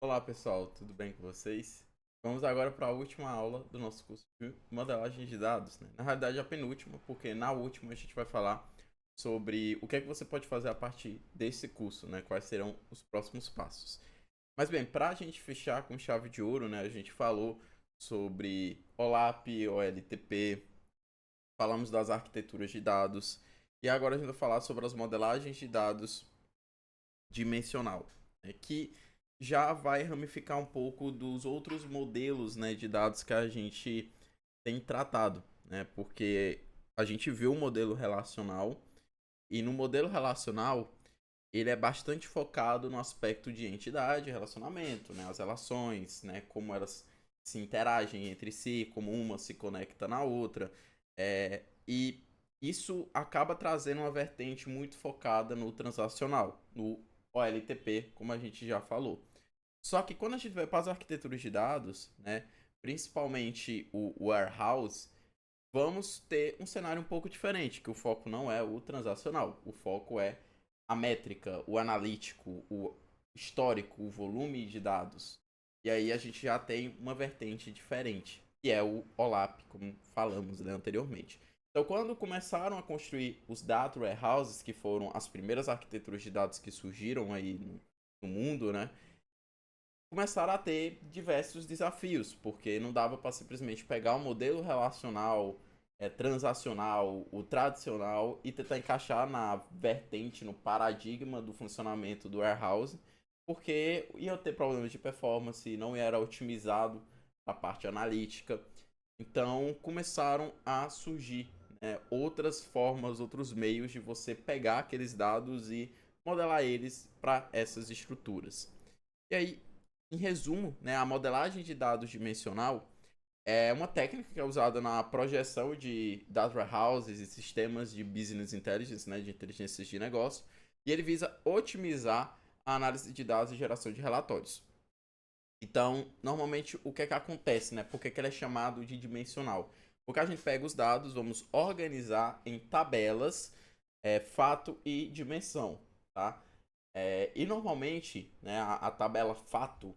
Olá pessoal, tudo bem com vocês? Vamos agora para a última aula do nosso curso de modelagem de dados, né? Na realidade, a penúltima, porque na última a gente vai falar sobre o que é que você pode fazer a partir desse curso, né? Quais serão os próximos passos. Mas bem, para a gente fechar com chave de ouro, né? A gente falou sobre OLAP, OLTP, falamos das arquiteturas de dados e agora a gente vai falar sobre as modelagens de dados dimensional, né, que já vai ramificar um pouco dos outros modelos, né, de dados que a gente tem tratado, né, porque a gente viu o modelo relacional e no modelo relacional ele é bastante focado no aspecto de entidade, relacionamento, né, as relações, né, como elas se interagem entre si, como uma se conecta na outra, e isso acaba trazendo uma vertente muito focada no transacional, no OLTP, como a gente já falou. Só que quando a gente vai para as arquiteturas de dados, né, principalmente o warehouse, vamos ter um cenário um pouco diferente, que o foco não é o transacional, o foco é a métrica, o analítico, o histórico, o volume de dados. E aí a gente já tem uma vertente diferente, que é o OLAP, como falamos, né, anteriormente. Então, quando começaram a construir os data warehouses, que foram as primeiras arquiteturas de dados que surgiram aí no mundo, né, começaram a ter diversos desafios, porque não dava para simplesmente pegar o modelo relacional, transacional, o tradicional e tentar encaixar na vertente, no paradigma do funcionamento do warehouse, porque ia ter problemas de performance, não era otimizado a parte analítica. Então começaram a surgir, né, outras formas, outros meios de você pegar aqueles dados e modelar eles para essas estruturas. E aí, em resumo, né, a modelagem de dados dimensional é uma técnica que é usada na projeção de data warehouses e sistemas de business intelligence, né, de inteligência de negócio, e ele visa otimizar a análise de dados e geração de relatórios. Então, normalmente, o que é que acontece, né? Por que ele é chamado de dimensional? Porque a gente pega os dados, vamos organizar em tabelas, fato e dimensão, tá? E normalmente, né, a tabela fato,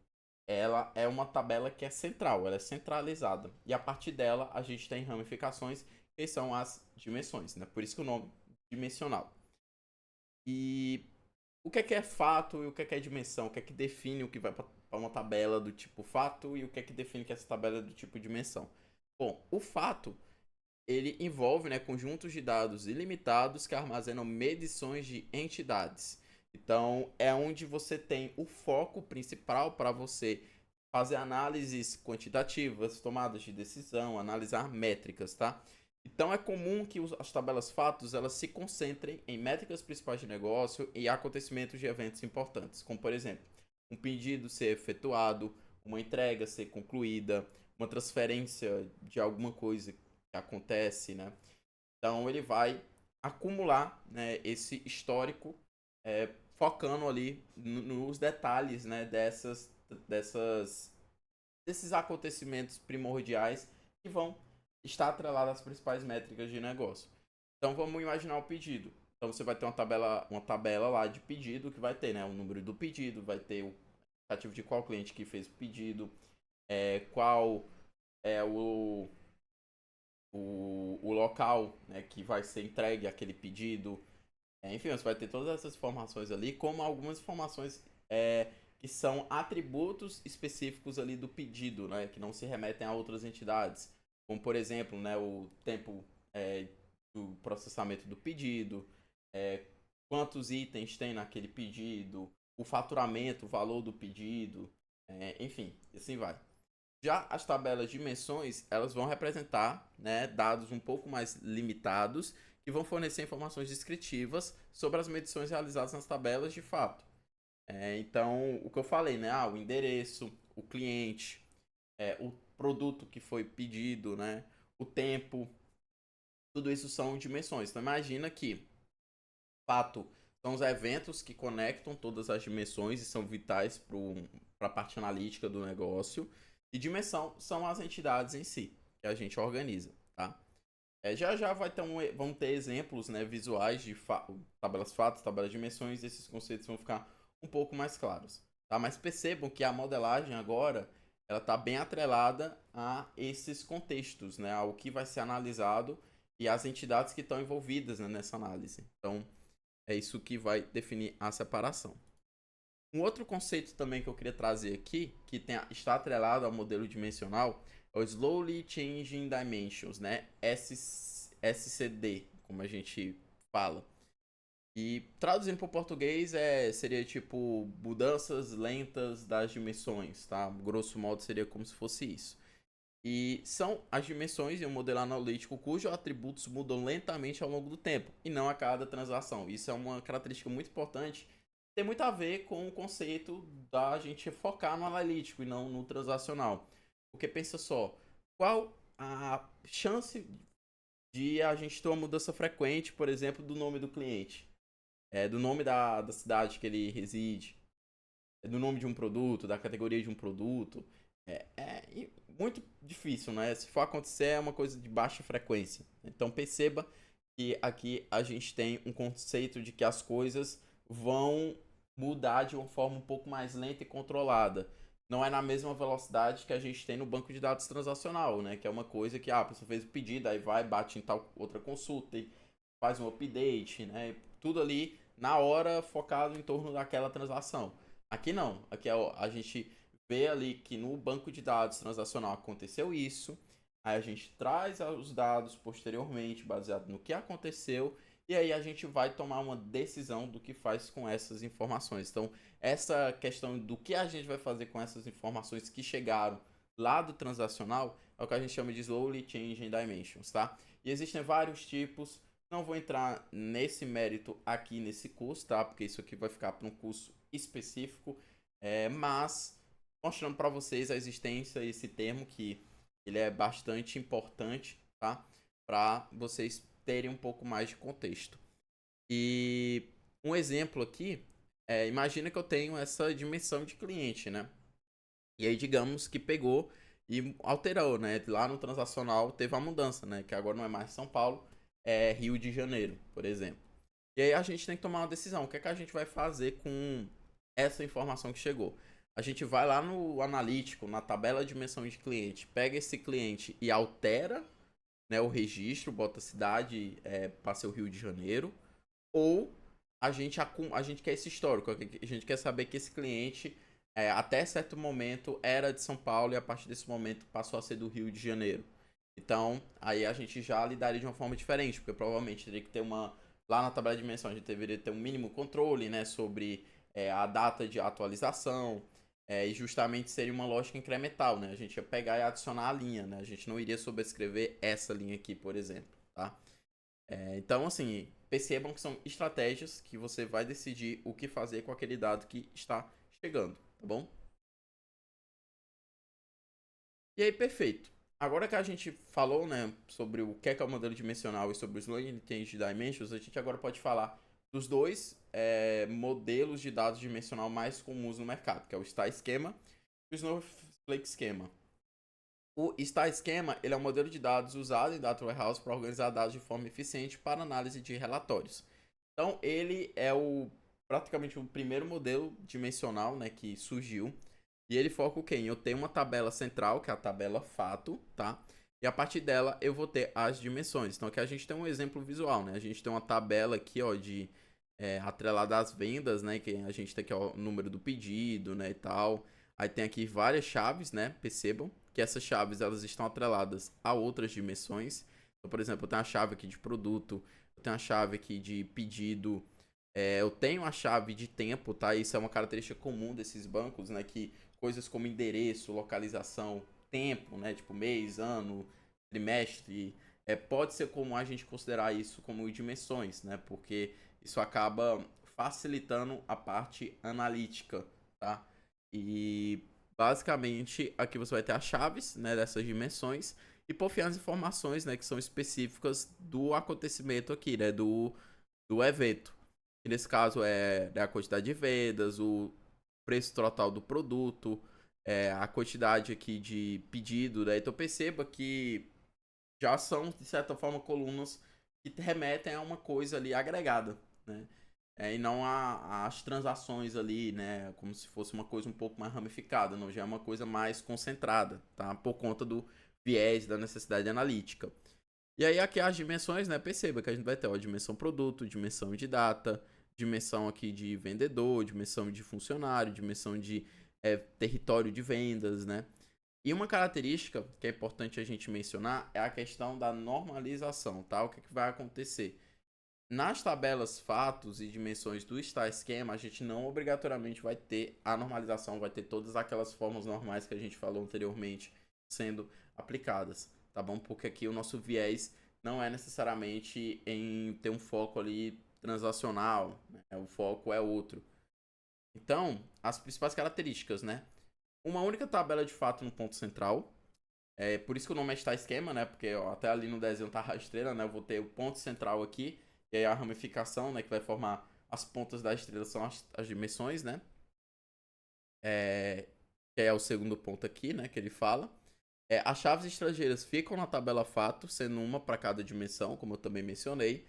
ela é uma tabela que é central, ela é centralizada. E a partir dela, a gente tem ramificações, que são as dimensões, né? Por isso que o nome é dimensional. E o que é fato e o que é dimensão? O que é que define o que vai para uma tabela do tipo fato e o que é que define que essa tabela é do tipo dimensão? Bom, o fato ele envolve, né, conjuntos de dados ilimitados que armazenam medições de entidades. Então, é onde você tem o foco principal para você fazer análises quantitativas, tomadas de decisão, analisar métricas, tá? Então, é comum que as tabelas fatos elas se concentrem em métricas principais de negócio e acontecimentos de eventos importantes, como, por exemplo, um pedido ser efetuado, uma entrega ser concluída, uma transferência de alguma coisa acontece, né? Então ele vai acumular, né, esse histórico, focando ali nos detalhes, né, dessas desses acontecimentos primordiais que vão estar atrelados às principais métricas de negócio. Então vamos imaginar o pedido. Então você vai ter uma tabela lá de pedido que vai ter, né, o número do pedido, vai ter o ativo de qual cliente que fez o pedido, qual é o local, né, que vai ser entregue aquele pedido. Enfim, você vai ter todas essas informações ali, como algumas informações que são atributos específicos ali do pedido, né, que não se remetem a outras entidades. Como, por exemplo, né, o tempo do processamento do pedido, é, quantos itens tem naquele pedido, o faturamento, o valor do pedido, enfim, assim vai. Já as tabelas de dimensões, elas vão representar, né, dados um pouco mais limitados que vão fornecer informações descritivas sobre as medições realizadas nas tabelas de fato. Então, o que eu falei, né, o endereço, o cliente, o produto que foi pedido, né, o tempo, tudo isso são dimensões. Então, imagina que fato são os eventos que conectam todas as dimensões e são vitais para a parte analítica do negócio. E dimensão são as entidades em si que a gente organiza, tá? Já já vão ter exemplos, né, visuais de tabelas fatos, tabelas de dimensões, e esses conceitos vão ficar um pouco mais claros. tá? Mas percebam que a modelagem agora, ela está bem atrelada a esses contextos, né? Ao que vai ser analisado e as entidades que estão envolvidas, né, nessa análise. Então, é isso que vai definir a separação. Um outro conceito também que eu queria trazer aqui, que está atrelado ao modelo dimensional, é o Slowly Changing Dimensions, né? SCD, como a gente fala. E traduzindo para o português seria tipo mudanças lentas das dimensões, tá? Grosso modo seria como se fosse isso. E são as dimensões em um modelo analítico cujos atributos mudam lentamente ao longo do tempo e não a cada transação. Isso é uma característica muito importante. Tem muito a ver com o conceito da gente focar no analítico e não no transacional. Porque pensa só, qual a chance de a gente ter uma mudança frequente, por exemplo, do nome do cliente? Do nome da cidade que ele reside, do nome de um produto, da categoria de um produto. Muito difícil, né? Se for acontecer, é uma coisa de baixa frequência. Então perceba que aqui a gente tem um conceito de que as coisas vão mudar de uma forma um pouco mais lenta e controlada. Não é na mesma velocidade que a gente tem no banco de dados transacional, né? Que é uma coisa que a pessoa fez o pedido, aí vai, bate em tal outra consulta e faz um update, né? Tudo ali na hora focado em torno daquela transação. Aqui não. Aqui a gente vê ali que no banco de dados transacional aconteceu isso, aí a gente traz os dados posteriormente, baseado no que aconteceu, e aí a gente vai tomar uma decisão do que faz com essas informações. Então, essa questão do que a gente vai fazer com essas informações que chegaram lá do transacional é o que a gente chama de Slowly Changing Dimensions, tá? E existem vários tipos, não vou entrar nesse mérito aqui nesse curso, tá? Porque isso aqui vai ficar para um curso específico, mas mostrando para vocês a existência desse termo que ele é bastante importante, tá? Para vocês terem um pouco mais de contexto. E um exemplo aqui imagina que eu tenho essa dimensão de cliente, né? E aí digamos que pegou e alterou, né? Lá no transacional teve uma mudança, né? Que agora não é mais São Paulo, é Rio de Janeiro, por exemplo. E aí a gente tem que tomar uma decisão. O que é que a gente vai fazer com essa informação que chegou? A gente vai lá no analítico, na tabela de dimensão de cliente, pega esse cliente e altera, né, o registro, bota a cidade para ser o Rio de Janeiro, ou a gente quer esse histórico, a gente quer saber que esse cliente até certo momento era de São Paulo e a partir desse momento passou a ser do Rio de Janeiro. Então, aí a gente já lidaria de uma forma diferente, porque provavelmente teria que ter uma. Lá na tabela de dimensão, a gente deveria ter um mínimo controle, né, sobre a data de atualização, e justamente seria uma lógica incremental, né? A gente ia pegar e adicionar a linha, né? A gente não iria sobrescrever essa linha aqui, por exemplo, tá? Então, assim, percebam que são estratégias que você vai decidir o que fazer com aquele dado que está chegando, tá bom? E aí, perfeito. Agora que a gente falou, né, sobre o que é o modelo dimensional e sobre os Long Range Dimensions, a gente agora pode falar dos dois modelos de dados dimensional mais comuns no mercado, que é o Star Schema e o Snowflake Schema. O Star Schema ele é um modelo de dados usado em Data Warehouse para organizar dados de forma eficiente para análise de relatórios. Então, ele é praticamente o primeiro modelo dimensional, né, que surgiu. E ele foca o quê? Eu tenho uma tabela central, que é a tabela fato, tá? E a partir dela eu vou ter as dimensões. Então aqui a gente tem um exemplo visual, né? A gente tem uma tabela aqui, ó, de atrelada às vendas, né? Que a gente tem aqui ó, o número do pedido, né, e tal. Aí tem aqui várias chaves, né? Percebam que essas chaves elas estão atreladas a outras dimensões. Então, por exemplo, eu tenho a chave aqui de produto, eu tenho a chave aqui de pedido, eu tenho a chave de tempo, tá? Isso é uma característica comum desses bancos, né? Que coisas como endereço, localização, tempo, né? Tipo mês, ano, trimestre, pode ser comum a gente considerar isso como dimensões, né? Porque isso acaba facilitando a parte analítica, tá? E basicamente aqui você vai ter as chaves, né, dessas dimensões e por fim as informações, né, que são específicas do acontecimento aqui, né, do evento. Que nesse caso é a quantidade de vendas, o preço total do produto, a quantidade aqui de pedido, né? Então perceba que já são, de certa forma, colunas que remetem a uma coisa ali agregada, né? e não as transações ali, né? Como se fosse uma coisa um pouco mais ramificada, não, já é uma coisa mais concentrada, tá? Por conta do viés da necessidade analítica. E aí aqui as dimensões, né? Perceba que a gente vai ter, ó, dimensão produto, dimensão de data, dimensão aqui de vendedor, dimensão de funcionário, dimensão de território de vendas, né? E uma característica que é importante a gente mencionar é a questão da normalização, tá? O que, que vai acontecer? Nas tabelas fatos e dimensões do Star Schema, a gente não obrigatoriamente vai ter a normalização, vai ter todas aquelas formas normais que a gente falou anteriormente sendo aplicadas, tá bom? Porque aqui o nosso viés não é necessariamente em ter um foco ali transacional, né? O foco é outro. Então, as principais características, né? Uma única tabela de fato no ponto central. É por isso que o nome é Star Schema, né? Porque ó, até ali no desenho tá a estrela, né? Eu vou ter o ponto central aqui. E aí a ramificação, né? Que vai formar as pontas da estrela são as dimensões, né? Que é o segundo ponto aqui, né? Que ele fala. As chaves estrangeiras ficam na tabela fato, sendo uma para cada dimensão, como eu também mencionei.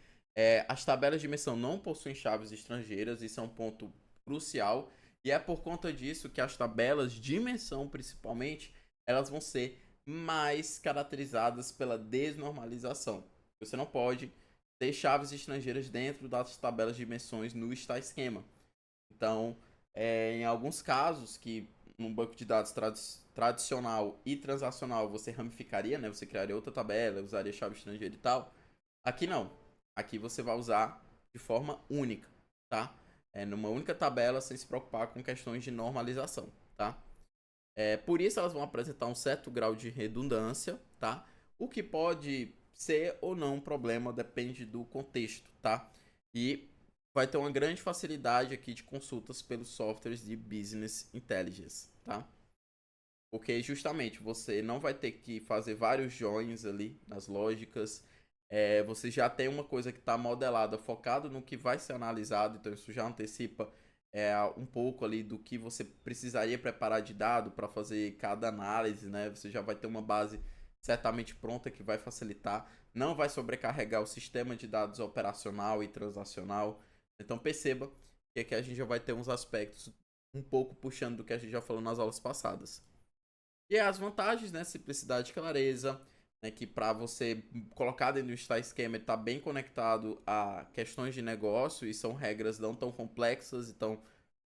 As tabelas de dimensão não possuem chaves estrangeiras, isso é um ponto crucial. E é por conta disso que as tabelas de dimensão, principalmente, elas vão ser mais caracterizadas pela desnormalização. Você não pode ter chaves estrangeiras dentro das tabelas de dimensões no Star Schema. Então, em alguns casos que num banco de dados tradicional e transacional você ramificaria, né? Você criaria outra tabela, usaria chave estrangeira e tal. Aqui não. Aqui você vai usar de forma única, tá? Numa única tabela sem se preocupar com questões de normalização, tá? Por isso elas vão apresentar um certo grau de redundância, tá? O que pode ser ou não um problema, depende do contexto, tá? E vai ter uma grande facilidade aqui de consultas pelos softwares de Business Intelligence, tá? Porque justamente você não vai ter que fazer vários joins ali nas lógicas. Você já tem uma coisa que está modelada, focado no que vai ser analisado, então isso já antecipa um pouco ali do que você precisaria preparar de dado para fazer cada análise, né? Você já vai ter uma base certamente pronta que vai facilitar, não vai sobrecarregar o sistema de dados operacional e transacional. Então perceba que aqui a gente já vai ter uns aspectos um pouco puxando do que a gente já falou nas aulas passadas. E as vantagens, né? Simplicidade e clareza, né? Que para você colocar dentro do Star Schema, ele está bem conectado a questões de negócio e são regras não tão complexas, então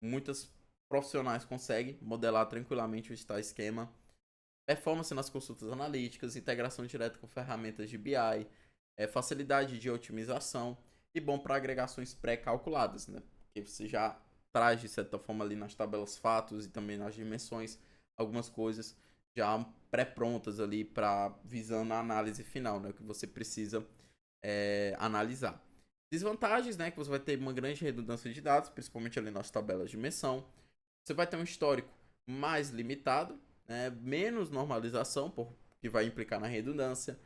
muitas profissionais conseguem modelar tranquilamente o Star Schema. Performance nas consultas analíticas, integração direta com ferramentas de BI, facilidade de otimização e bom para agregações pré-calculadas, né? Porque você já traz de certa forma ali nas tabelas fatos e também nas dimensões algumas coisas já pré-prontas ali para visando a análise final, né? O que você precisa analisar. Desvantagens, né? Que você vai ter uma grande redundância de dados, principalmente ali nas tabelas de dimensão. Você vai ter um histórico mais limitado, né? Menos normalização, que vai implicar na redundância.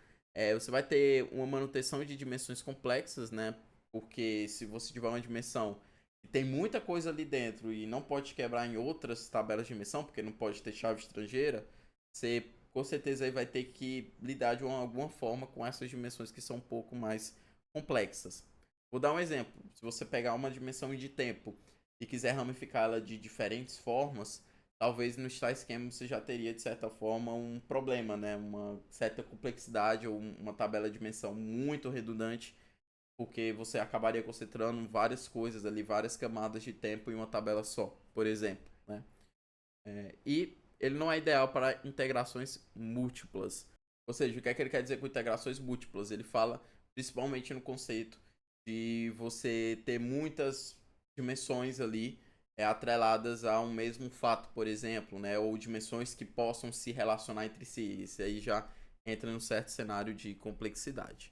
Você vai ter uma manutenção de dimensões complexas, né? Porque se você tiver uma dimensão que tem muita coisa ali dentro e não pode quebrar em outras tabelas de dimensão, porque não pode ter chave estrangeira, você com certeza aí vai ter que lidar de alguma forma com essas dimensões que são um pouco mais complexas. Vou dar um exemplo. Se você pegar uma dimensão de tempo e quiser ramificá-la de diferentes formas, talvez no Star Schema você já teria, de certa forma, um problema, né? Uma certa complexidade ou uma tabela de dimensão muito redundante, porque você acabaria concentrando várias coisas ali, várias camadas de tempo em uma tabela só, por exemplo, né? E ele não é ideal para integrações múltiplas. Ou seja, o que é que ele quer dizer com integrações múltiplas? Ele fala principalmente no conceito de você ter muitas dimensões ali atreladas a um mesmo fato, por exemplo, né? Ou dimensões que possam se relacionar entre si. Isso aí já entra num certo cenário de complexidade.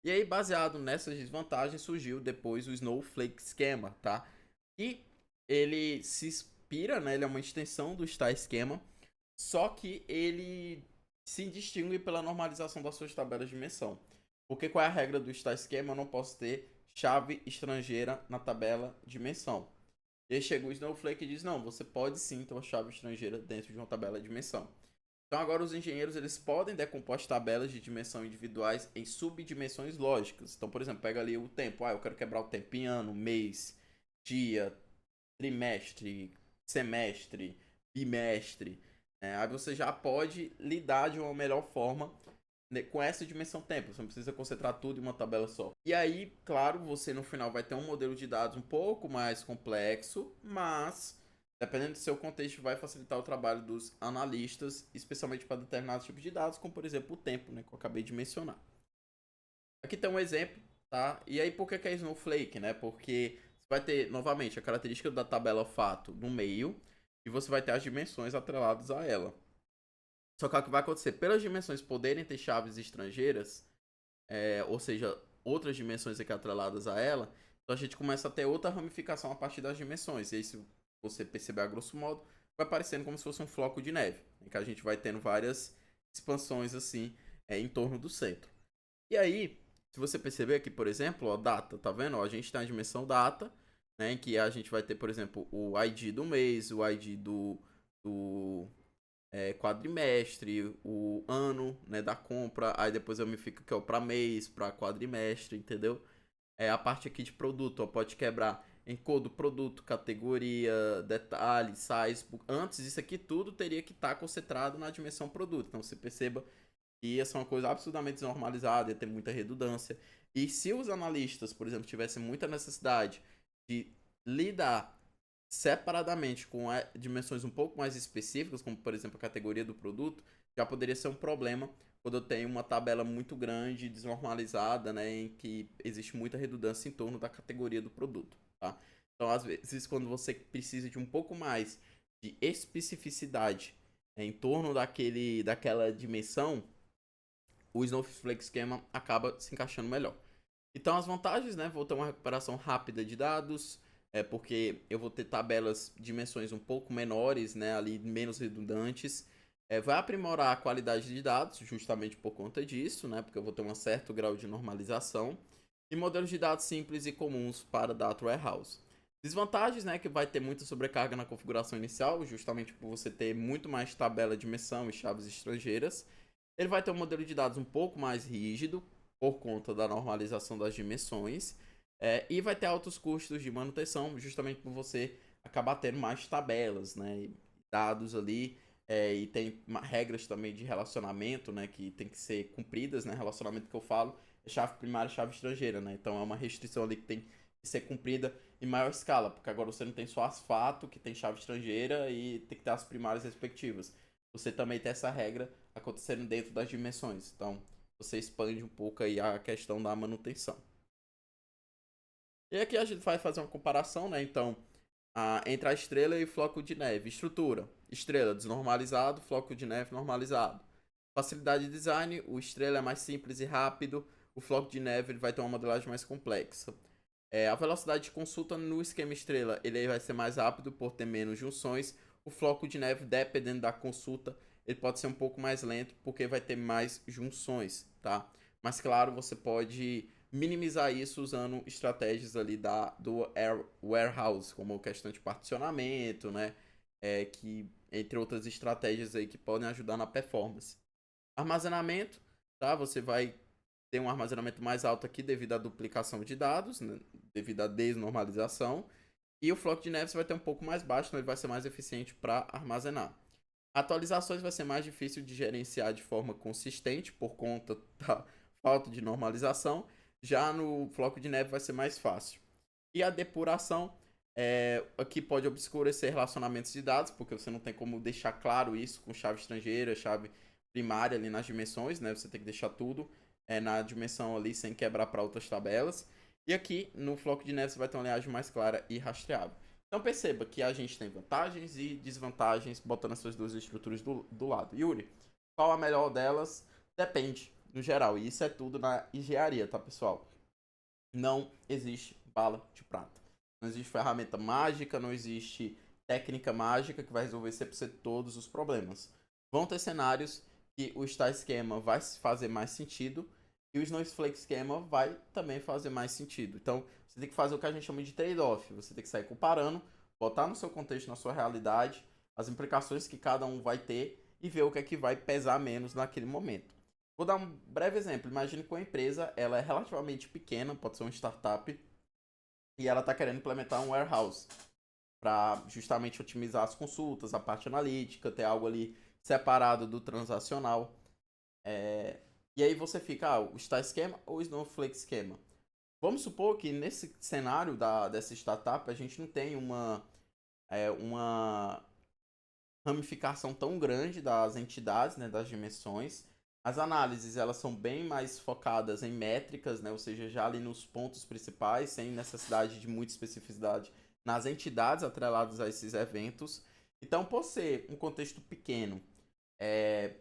E aí, baseado nessas desvantagens, surgiu depois o Snowflake Schema, tá? E ele se inspira, né? Ele é uma extensão do Star Schema, só que ele se distingue pela normalização das suas tabelas de dimensão. Porque qual é a regra do Star Schema? Eu não posso ter chave estrangeira na tabela de dimensão. E aí chega o Snowflake e diz, não, você pode sim ter uma chave estrangeira dentro de uma tabela de dimensão. Então agora os engenheiros eles podem decompor as tabelas de dimensão individuais em subdimensões lógicas. Então, por exemplo, pega ali o tempo. Eu quero quebrar o tempo em ano, mês. dia, trimestre, semestre, bimestre, né? Aí você já pode lidar de uma melhor forma, né, com essa dimensão tempo. Você não precisa concentrar tudo em uma tabela só. E aí, claro, você no final vai ter um modelo de dados um pouco mais complexo, mas dependendo do seu contexto, vai facilitar o trabalho dos analistas, especialmente para determinados tipos de dados, como por exemplo o tempo, né, que eu acabei de mencionar. Aqui tem um exemplo, tá? E aí, por que é Snowflake, né? Porque você vai ter, novamente, a característica da tabela fato no meio e você vai ter as dimensões atreladas a ela. Só que o que vai acontecer? Pelas dimensões poderem ter chaves estrangeiras, ou seja, outras dimensões aqui atreladas a ela, então a gente começa a ter outra ramificação a partir das dimensões. E aí, se você perceber a grosso modo, vai parecendo como se fosse um floco de neve, em que a gente vai tendo várias expansões assim em torno do centro. E aí, se você perceber aqui, por exemplo, ó, data, tá vendo? Ó, a gente tem a dimensão data, né, em que a gente vai ter, por exemplo, o ID do mês, o ID do quadrimestre, o ano, né, da compra, aí depois eu me fico aqui, ó, para mês, para quadrimestre, entendeu? A parte aqui de produto, ó, pode quebrar em cor do produto, categoria, detalhe, size. Antes, isso aqui tudo teria que estar concentrado na dimensão produto. Então, você perceba que ia ser uma coisa absurdamente desnormalizada, ia ter muita redundância. E se os analistas, por exemplo, tivessem muita necessidade de lidar separadamente com dimensões um pouco mais específicas, como por exemplo a categoria do produto, já poderia ser um problema quando eu tenho uma tabela muito grande, desnormalizada, né, em que existe muita redundância em torno da categoria do produto, tá? Então, às vezes, quando você precisa de um pouco mais de especificidade, em torno daquela dimensão, o Snowflake Schema acaba se encaixando melhor. Então, as vantagens, né? Vou ter uma recuperação rápida de dados, porque eu vou ter tabelas de dimensões um pouco menores, né? Ali menos redundantes. Vai aprimorar a qualidade de dados, justamente por conta disso, né? Porque eu vou ter um certo grau de normalização. E modelos de dados simples e comuns para Data Warehouse. Desvantagens, né? Que vai ter muita sobrecarga na configuração inicial, justamente por você ter muito mais tabela de dimensão e chaves estrangeiras. Ele vai ter um modelo de dados um pouco mais rígido, por conta da normalização das dimensões, e vai ter altos custos de manutenção, justamente por você acabar tendo mais tabelas, né, dados ali, e tem regras também de relacionamento, né, que tem que ser cumpridas, né, relacionamento que eu falo é chave primária e chave estrangeira, né, então é uma restrição ali que tem que ser cumprida em maior escala, porque agora você não tem só as fato, que tem chave estrangeira, e tem que ter as primárias respectivas. Você também tem essa regra acontecendo dentro das dimensões, então você expande um pouco aí a questão da manutenção. E aqui a gente vai fazer uma comparação, né? Então, entre a estrela e o floco de neve. Estrutura: estrela desnormalizado, floco de neve normalizado. Facilidade de design: o estrela é mais simples e rápido, o floco de neve ele vai ter uma modelagem mais complexa. A velocidade de consulta no esquema estrela ele vai ser mais rápido por ter menos junções. O floco de neve, dependendo da consulta, ele pode ser um pouco mais lento porque vai ter mais junções, tá? Mas claro, você pode minimizar isso usando estratégias ali do warehouse, como questão de particionamento, né? Que entre outras estratégias aí que podem ajudar na performance. Armazenamento, tá? Você vai ter um armazenamento mais alto aqui devido à duplicação de dados, né? Devido à desnormalização. E o floco de neve você vai ter um pouco mais baixo, então ele vai ser mais eficiente para armazenar. Atualizações vai ser mais difícil de gerenciar de forma consistente por conta da falta de normalização. Já no floco de neve vai ser mais fácil. E a depuração, aqui pode obscurecer relacionamentos de dados, porque você não tem como deixar claro isso com chave estrangeira, chave primária ali nas dimensões, né? Você tem que deixar tudo na dimensão ali sem quebrar para outras tabelas. E aqui no floco de neve você vai ter uma linhagem mais clara e rastreável. Então perceba que a gente tem vantagens e desvantagens botando essas duas estruturas do lado. Yuri, qual a melhor delas? Depende, no geral. E isso é tudo na engenharia, tá, pessoal? Não existe bala de prata. Não existe ferramenta mágica, não existe técnica mágica que vai resolver 100% todos os problemas. Vão ter cenários que o Star Schema vai fazer mais sentido e o Snowflake Schema vai também fazer mais sentido. Então, você tem que fazer o que a gente chama de trade-off. Você tem que sair comparando, botar no seu contexto, na sua realidade, as implicações que cada um vai ter e ver o que é que vai pesar menos naquele momento. Vou dar um breve exemplo. Imagine que uma empresa ela é relativamente pequena, pode ser uma startup, e ela está querendo implementar um warehouse para justamente otimizar as consultas, a parte analítica, ter algo ali separado do transacional. É, e aí você fica, o Star Schema ou o Snowflake Schema? Vamos supor que nesse cenário dessa startup a gente não tem uma ramificação tão grande das entidades, né, das dimensões. As análises elas são bem mais focadas em métricas, né, ou seja, já ali nos pontos principais, sem necessidade de muita especificidade nas entidades atreladas a esses eventos. Então, por ser um contexto pequeno,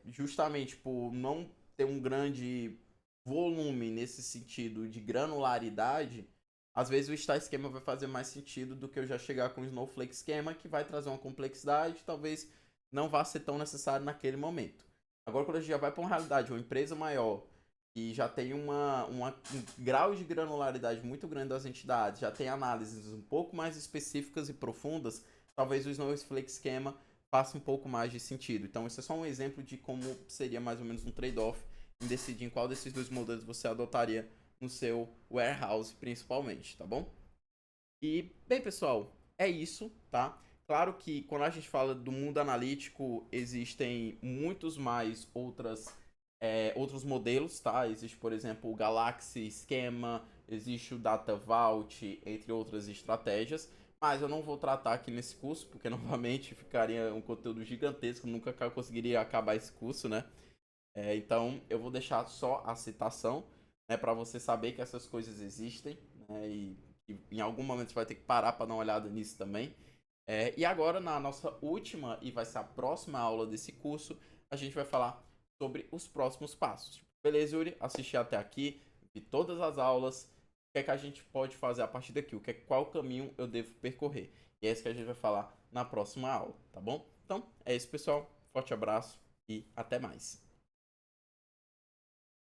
justamente por não ter um grande volume nesse sentido de granularidade, às vezes o Star Schema vai fazer mais sentido do que eu já chegar com o Snowflake Schema, que vai trazer uma complexidade, talvez não vá ser tão necessário naquele momento. Agora, quando a gente já vai para uma realidade, uma empresa maior, que já tem um grau de granularidade muito grande das entidades, já tem análises um pouco mais específicas e profundas, talvez o Snowflake Schema faça um pouco mais de sentido. Então, esse é só um exemplo de como seria mais ou menos um trade-off em decidir em qual desses dois modelos você adotaria no seu warehouse, principalmente, tá bom? E, bem, pessoal, é isso, tá? Claro que quando a gente fala do mundo analítico, existem muitos mais outros modelos, tá? Existe, por exemplo, o Galaxy Schema, existe o Data Vault, entre outras estratégias. Mas eu não vou tratar aqui nesse curso, porque novamente ficaria um conteúdo gigantesco, nunca conseguiria acabar esse curso, né? Então eu vou deixar só a citação, né, para você saber que essas coisas existem, né, e em algum momento você vai ter que parar para dar uma olhada nisso também. E agora, na nossa última e vai ser a próxima aula desse curso, a gente vai falar sobre os próximos passos. Beleza, Yuri? Assisti até aqui, vi todas as aulas. O que é que a gente pode fazer a partir daqui? Qual caminho eu devo percorrer? E é isso que a gente vai falar na próxima aula, tá bom? Então, é isso, pessoal. Forte abraço e até mais.